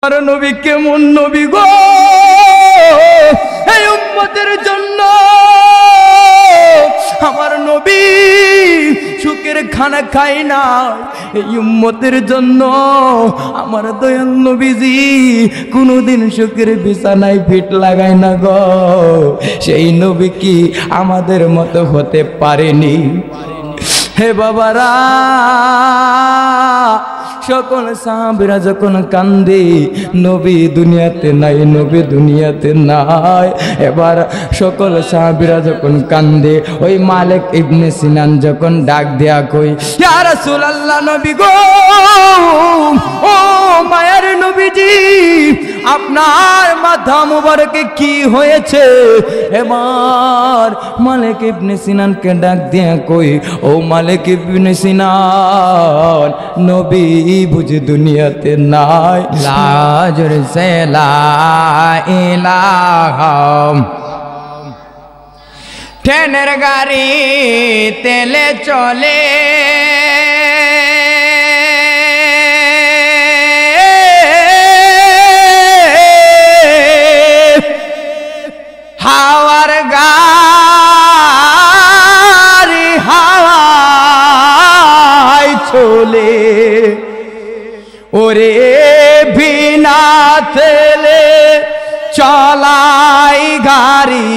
আর নবী কেমন নবী গো, এই উম্মতের জন্য আমার নবী সুখের খানা খাই না, এই উম্মতের জন্য আমার দয়াল নবীজি কোনোদিন সুখের বিছানায় ফিট লাগায় না গো। সেই নবী কি আমাদের মতো হতে পারেনি? হে বাবারা, সকল সাহাবীরা যখন কান্দে নবী দুনিয়াতে নাই, নবী দুনিয়াতে নাই, এবার সকল সাহাবীরা যখন কান্দে ওই মালিক ইবনে সিনান যখন ডাক দেয়া কই, ইয়া রাসূলুল্লাহ নবী গো, ও মায়ের নবীজি আপনার মাথা মুবারকে কি হয়েছে? এবার মালিক ইবনে সিনানকে ডাক দেয়া কই, ও মালিক ইবনে সিনান নবী বুঝি দুনিয়াতে নাই। লাজর সে লা ইলাহা, ট্রেনের গাড়ি তেলে চলে, হাওয়ার গাড়ি হাওয়ায় চলে, ওরে বিনা তেলে চলাই গাড়ি,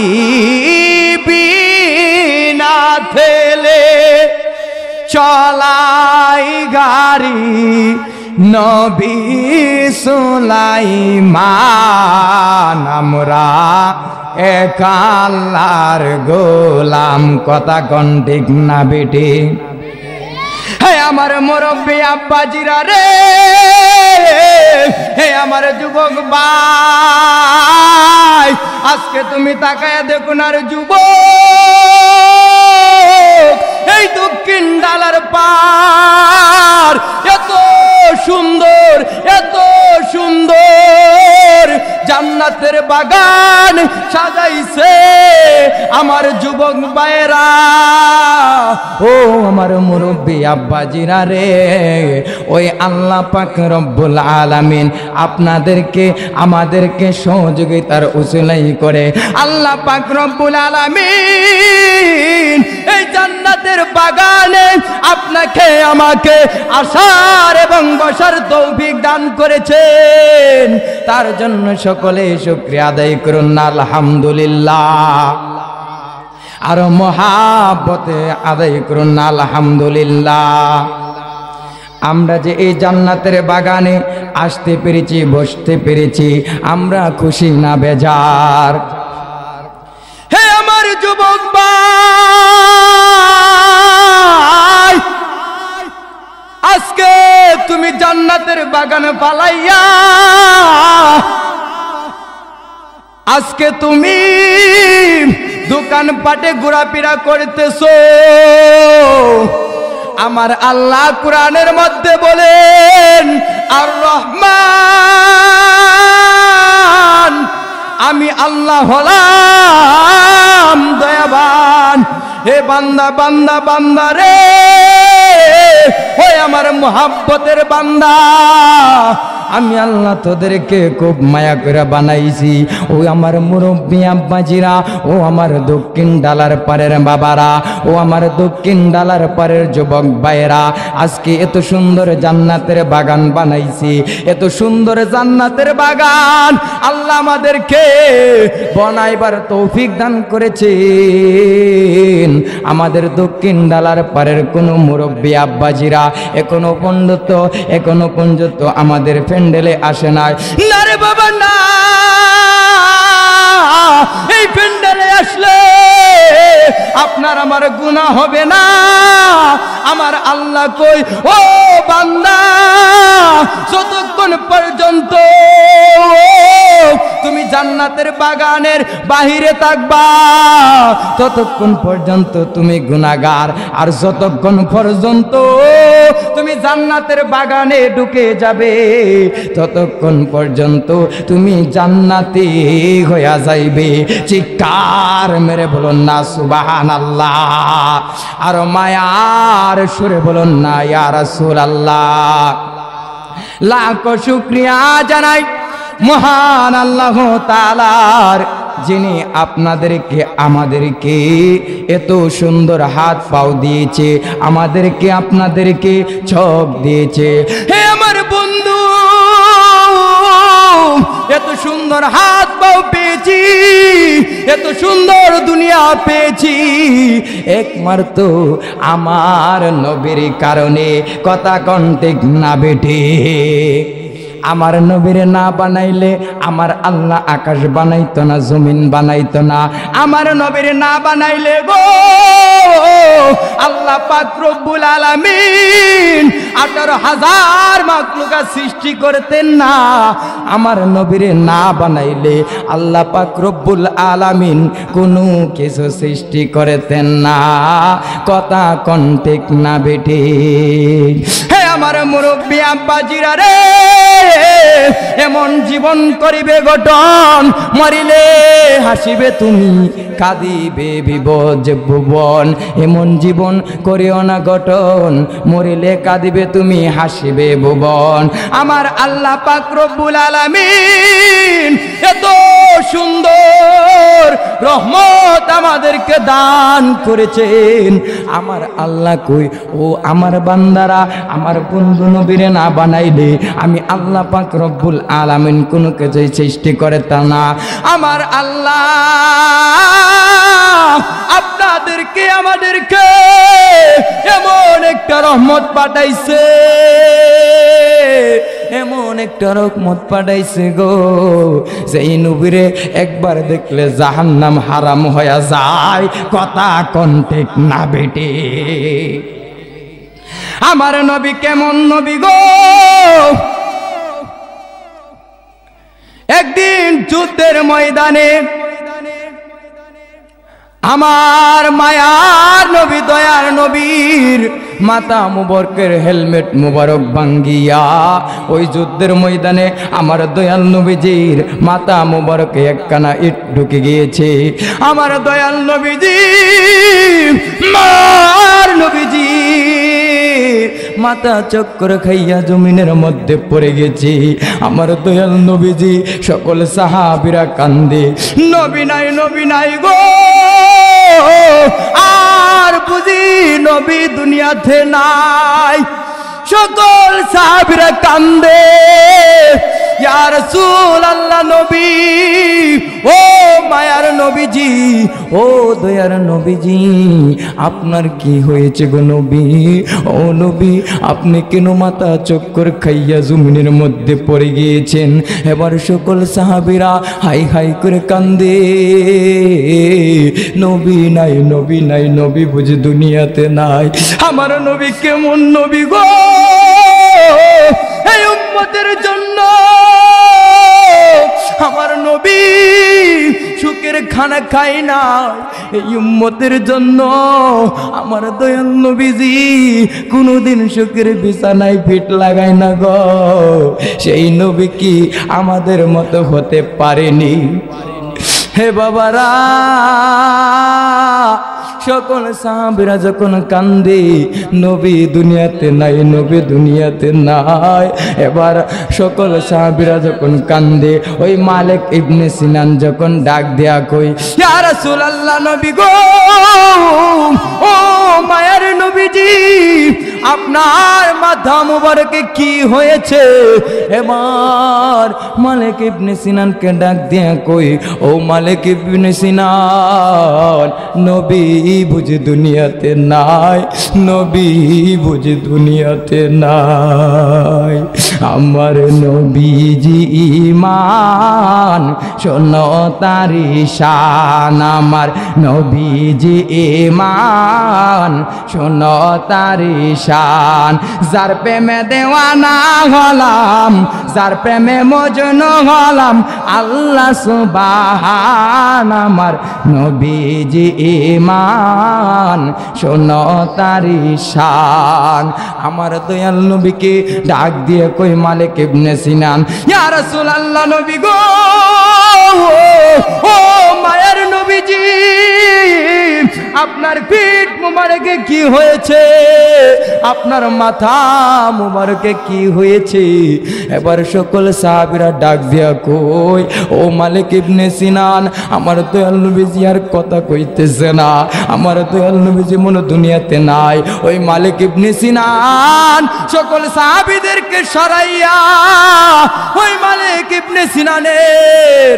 বিনা তেলে চলাই গাড়ি, নবী সুলাইমান আমরা এক আল্লাহর গোলাম। কথা কোন ঠিক না বেটি? হে আমার মুরব্বী আব্বাজিরা রে, হে আমার যুবক ভাই, আজকে তুমি তাকায় দেখুন আর যুবক, এই দক্ষিণ ডালার পার এত সুন্দর, এত সুন্দর জান্নাতের বাগান সাজাইছে আমার যুবক ভাইরা, ও আমার মুরব্বী আব্বাজিরা রে, ওই আল্লাহ পাক রব্বুল আলামিন আপনাদেরকে আমাদেরকে সহযোগিতার উসিলাই করে আল্লাহ পাক রব্বুল আলামিন এই জান্নাতের বাগানে আপনাকে আমাকে আসার এবং বসার তৌফিক দান করেছেন। তার জন্য সকলে শুকরিয়া আদায় করুন আলহামদুলিল্লাহ, আর মহাব্বতে আদায় করুন আলহামদুলিল্লাহ। আমরা যে এই জান্নাতের বাগানে আসতে পেরেছি, বসতে পেরেছি, আমরা খুশি না বেজার? হে আমার যুবক ভাই, আজকে তুমি জান্নাতের বাগানে পালাইয়া, আজকে তুমি দোকান পাটে ঘোরাফেরা করতেছো। আমার আল্লাহ কোরআনের মধ্যে বলেন, আর রহমান, আমি আল্লাহ হলাম দয়াবান। হে বান্দা বান্দা বান্দা রে, ওই আমার মুহাব্বতের বান্দা, আমি আল্লাহ তোদেরকে খুব মায়া করে বানাইছি। ও আমার মুরব্বী আব্বাজিরা, ও আমার দক্ষিণ ডালার পারের বাবারা, ও আমার দক্ষিণ ডালার পারের যুবক ভাইয়েরা, আজকে এত সুন্দর জান্নাতের বাগান বানাইছি, এত সুন্দর জান্নাতের বাগান আল্লাহ আমাদেরকে বানাইবার তৌফিক দান করেছেন। আমাদের দক্ষিণ ডালার পারের কোনো মুরব্বী আব্বাজিরা এখনো পর্যন্ত আমাদের প্যান্ডেলে আসে নাই। না রে বাবা না, এই প্যান্ডেলে আসলে আপনার আমার গুনাহ হবে না। আমার আল্লাহ কই, ও বান্দা, যতক্ষণ পর্যন্ত তুমি জান্নাতের বাগানের বাহিরে থাকবা ততক্ষণ পর্যন্ত তুমি গুনাহগার, আর যতক্ষণ পর্যন্ত তুমি জান্নাতের বাগানে ঢুকে যাবে ততক্ষণ পর্যন্ত তুমি জান্নাতি হইয়া যাইবে। চিৎকার মেরে বলুন না সুবহানাল্লাহ, আর মায়ার সুরে বলুন না ইয়া রাসূলুল্লাহ। লাখো শুকরিয়া জানাই মহান আল্লাহ তাআলার, যিনি আপনাদেরকে আমাদেরকে এত সুন্দর হাত পাও দিয়েছে, আমাদেরকে আপনাদেরকে চোখ দিয়েছে। হে আমার বন্ধু, এত সুন্দর হাত পাও পেয়েছি, এত সুন্দর দুনিয়া পেয়েছি একমাত্র আমার নবীর কারণে। কথা কণ্ঠিক না বেটে? আমার নবীরে না বানাইলে আমার আল্লাহ আকাশ বানাইতো না, জমিন বানাইতো না। আমার নবীরে না বানাইলে গো আল্লাহ পাক রব্বুল আলামিন 18,000 মাখলুকাত সৃষ্টি করতেন না। আমার নবীরে না বানাইলে আল্লাহ পাক রব্বুল আলামিন কোনো কিছু সৃষ্টি করতেন না। কথা কণ্ঠিক না বেটে? হে আমার মুরব্বী আব্বাজিরা রে, এমন জীবন করিবে গঠন, মরিলে হাসিবে তুমি, কাঁদিবে বিপদ ভুবন। এমন জীবন করিও না গঠন, মরিলে কাঁদিবে তুমি, হাসিবে ভুবন। আমার আল্লাহ পাক রব্বুল আলামিন এত সুন্দর রহমত আমাদেরকে দান করেছেন। আমার আল্লাহ কই, ও আমার বান্দারা, আমার বন্ধু নবীরে না বানাইলে আমি আল্লাহ পাক রব্বুল আলামিন কোনো কিছুই সৃষ্টি করে তা না। আমার আল্লাহ আপনাদেরকে আমাদেরকে এমন একটা রহমত পাঠাইছে, এমন একটা রহমত পাঠাইছে গো, সেই নবীরে একবার দেখলে জাহান্নাম হারাম হয়ে যায়। কথা কণ্ঠিক না বেটে? আমার নবী কেমন নবী গো? একদিন যুদ্ধের ময়দানে আমার মায়ার নবী, দয়ার নবীর মাথা মুবারকের হেলমেট মুবারক ভাঙ্গিয়া ওই যুদ্ধের ময়দানে আমার দয়াল নবীজির মাথা মুবারকে একখানা ইট ঢুকে গিয়েছে। আমার দয়াল নবীজি, মার নবীজি মাথা চক্কর খাইয়া জমিনের মধ্যে পড়ে গেছি। আমার দয়াল নবীজি, সকল সাহাবীরা কান্দে, নবী নাই, নবী নাই গো, আর বুঝি নবী দুনিয়াতে নাই। সকল সাহাবীরা কান্দে, ইয়া রাসূলুল্লাহ নবী, ও মায়ার নবীজি, ও দয়ার নবীজি, আপনার কি হয়েছে গো নবী? ও নবী, আপনি কেন মাথা চক্কর খাইয়া জমিনের মধ্যে পড়ে গিয়েছেন? এবার সকল সাহাবীরা হাই হাই করে কান্দে, নবী নাই, নবী নাই, নবী বুঝি দুনিয়াতে নাই। আমার নবী কেমন নবী গো? এই উম্মতের জন্য আমার নবী সুখের খানা খাই না, এই উম্মতের জন্য আমার দয়াল নবীজি কোনোদিন সুখের বিছানায় পিঠ লাগায় না গো। সেই নবী কি আমাদের মতো হতে পারেনি? হে বাবারা, সকল সাহাবীরা যখন কান্দে, নবী দুনিয়াতে নাই, নবী দুনিয়াতে নাই। এবার সকল সাহাবীরা যখন কান্দে, ওই মালিক ইবনে সিনান যখন ডাক দেয়া কই, ইয়া রাসূলুল্লাহ নবী গো, ও মায়ের নবীজি, আপনার মাথা মুবারকে কি হয়েছে? এবার মালিক ইবনে সিনানকে ডাক দেয়া কই, ও মালিক ইবনে সিনান, নবী বুঝি দুনিয়াতে নাই, নবী বুঝি দুনিয়াতে নাই। আমার নবীজি ঈমান, শোনো তারি শান। আমার নবীজি ঈমান, শোনো তারি শান। যার প্রেমে দেওয়ানা হলাম, যার প্রেমে মজনু হলাম, আল্লাহ সুবহান। আমার নবীজি ঈমান, শোনো তারি শান। আমার দয়াল নবীকে ডাক দিয়ে কই মালিক ইবনে সিনান, ইয়া রাসূলুল্লাহ নবী গো, ও মায়ের নবীজি, আপনার পিঠ মুবারকে কি হয়েছে, আপনার মাথা মুবারকে কি হয়েছে? এবার সকল সাহাবীরা ডাক দিয়া কই, ও মালিক ইবনে সিনান, আমার দয়াল নবীজি আর কথা কইতেছে না, আমার দয়াল নবীজি মনে দুনিয়াতে নাই। ওই মালিক ইবনে সিনান সকল সাহাবীদেরকে সরাইয়া ওই মালিক ইবনে সিনানের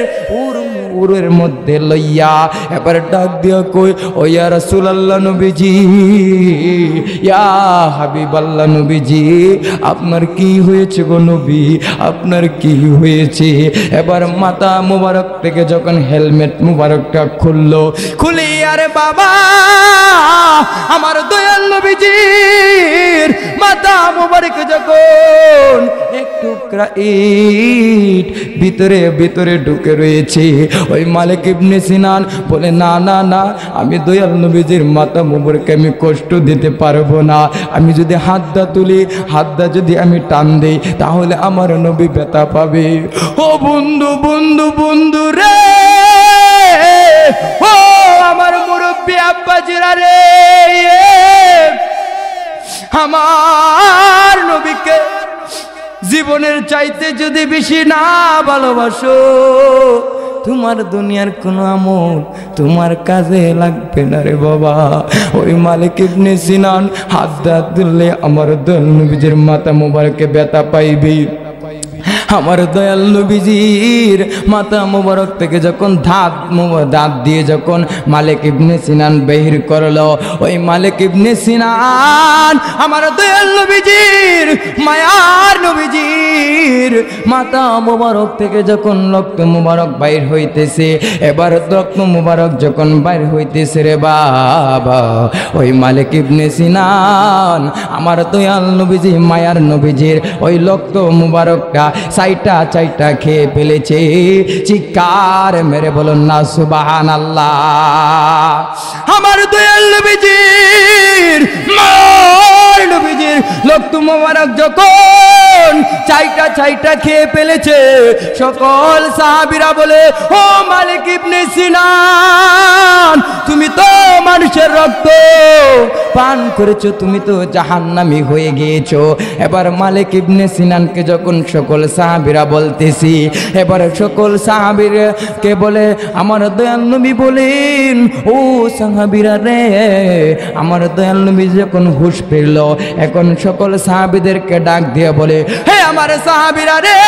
উরের মধ্যে লইয়া এবার ডাক দিয়া কই, ও ইয়া রাসূলুল্লাহ নবীজি, ইয়া হাবিবাল্লাহ নবীজি, আপনার কি হয়েছে গো নবী, আপনার কি হয়েছে? এবার মাথা মুবারক থেকে যখন হেলমেট মুবারকটা খুললো, খুলি আরে বাবা, আমার দয়াল নবীজির মাথা মুবারক যখন একটু ইট ভিতরে ভিতরে ঢুকে রয়েছে। ওই মালিক ইবনে সিনান বলে, না না না, আমি দয়াল নবীজির মাথা মুবারকে আমি কষ্ট দিতে পারবো না, আমি যদি হাতটা তুলি, হাতটা যদি আমি টান দেই, তাহলে আমার নবী ব্যথা পাবে। ও বন্ধু বন্ধু বন্ধু রে, ও আমার মুরব্বী আব্বাজিরা রে, আমার নবীকে জীবনের চাইতে যদি বেশি না ভালোবাসো, তোমার দুনিয়ার কোনো আমল তোমার কাজে লাগবে না রে বাবা। ওই মালিক ইবনে সিনান হাত তুললে আমার দয়াল নবীজির মাথা মুবারকে ব্যথা পাইবে। আমার দয়াল নবীজির মাথা মুবারক থেকে যখন দাঁত দিয়ে যখন মালিক ইবনে সিনান বের করলো, ওই মালিক ইবনে সিনান আমার দয়াল নবীজির মায়ার নবীজির মাথা মুবারক থেকে যখন রক্ত মুবারক বাইর হইতেছে, এবার রক্ত মুবারক যখন বাইর হইতেছে রে বাবা, ওই মালিক ইবনে সিনান আমার দয়াল নবীজি মায়ার নবীজির ওই রক্ত মুবারকটা চাইটা চাইটা খেয়ে ফেলেছে। চিৎকার মেরে বলুন না সুবহানাল্লাহ। আমার দয়াল নবীজির মায়ার নবীজির রক্ত মুবারক যখন চাইটা চাইটা খেয়ে ফেলেছে, সকল সাহাবীরা বলে, ও মালিক ইবনে সিনান, তুমি তো মানুষের রক্ত পান করেছো, তুমি তো জাহান্নামী হয়ে গিয়েছো। এবার মালিক ইবনে সিনানকে যখন সকল সাহাবীরা বলতেছি, এবার সকল সাহাবীকে বলে, আমার দয়াল নবী বলেন, ও সাহাবীরা রে, আমার দয়াল নবী যখন হুঁশ ফিরল, এখন সকল সাহাবীদেরকে ডাক দিয়ে বলে, হে আমার সাহাবীরা রে,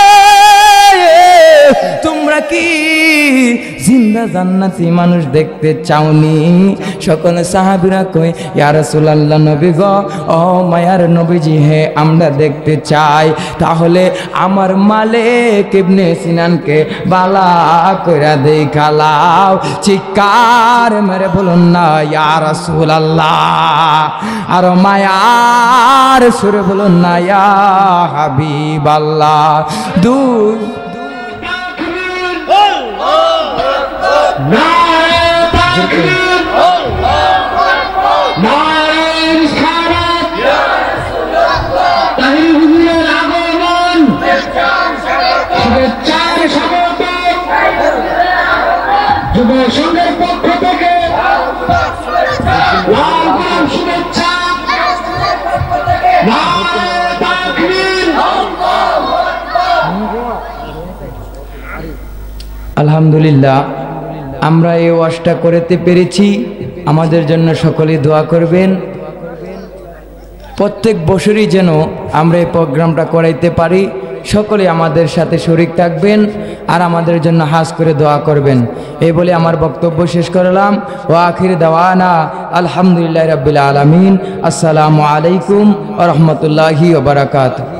তোমরা কি জিন্দা জান্নাতি মানুষ দেখতে চাওনি? সকল সাহাবীরা কই, ইয়া রাসূলুল্লাহ নবী গো, ও মায়ার নবীজি, হে আমরা দেখতে চাই। তাহলে আমার মালিক ইবনে সিনানকে বালা কইরা দেখালাও। চিৎকার মেরে বলুন না ইয়া রাসূলুল্লাহ, আর মায়ার সুরে বলুন না ইয়া হাবিবাল্লাহ। দুই যুবসংঘের পক্ষ থেকে শুভেচ্ছা। আলহামদুলিল্লাহ, আমরা এই ওয়াজটা করতে পেরেছি, আমাদের জন্য সকলেই দোয়া করবেন। প্রত্যেক বছরই যেন আমরা এই প্রোগ্রামটা করাইতে পারি, সকলে আমাদের সাথে শরীক থাকবেন আর আমাদের জন্য হাজ করে দোয়া করবেন। এই বলে আমার বক্তব্য শেষ করলাম। ওয়া আখির দাওয়ানা আলহামদুলিল্লাহি রাব্বিল আলামিন। আসসালামু আলাইকুম ওয়া রাহমাতুল্লাহি ওয়া বারাকাতুহু।